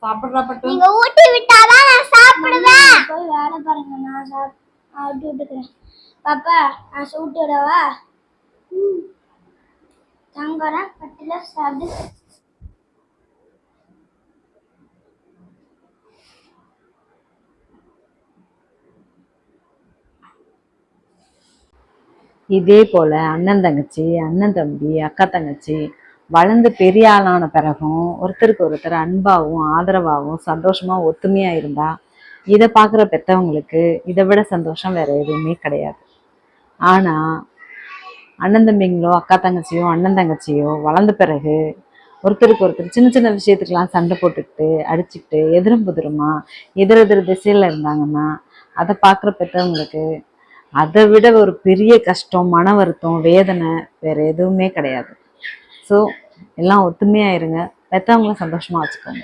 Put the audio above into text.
சாப்பிடுறா பட்டு. நீங்க ஊட்டி விட்டாதான் நான் சாப்பிடுவேன். போய் வேலை பாருங்க, நான் ஊட்டி விட்டுக்கிறேன். பாப்பா நான் ஊட்டி விடவா? தங்கடா பட்டுல சாப்பிடு. இதே போல அண்ணன் தங்கச்சி, அண்ணன் தம்பி, அக்கா தங்கச்சி வளர்ந்து பெரிய ஆளான பிறகும் ஒருத்தருக்கு ஒருத்தர் அன்பாகவும் ஆதரவாகவும் சந்தோஷமா ஒத்துமையா இருந்தா இதை பார்க்குற பெற்றவங்களுக்கு இதை விட சந்தோஷம் வேற எதுவுமே கிடையாது. ஆனா அண்ணன் தம்பிங்களோ அக்கா தங்கச்சியோ அண்ணன் தங்கச்சியோ வளர்ந்த பிறகு ஒருத்தருக்கு ஒருத்தர் சின்ன சின்ன விஷயத்துக்கெல்லாம் சண்டை போட்டுக்கிட்டு அடிச்சுக்கிட்டு எதிரும் புதிருமா எதிர் திசையில இருந்தாங்கன்னா அதை பார்க்குற பெற்றவங்களுக்கு அதை விட ஒரு பெரிய கஷ்டம், மன வருத்தம், வேதனை வேற எதுவுமே கிடையாது. ஸோ எல்லாம் ஒத்துமையா இருங்க, பெற்றவங்களும் சந்தோஷமா வச்சுக்கோங்க.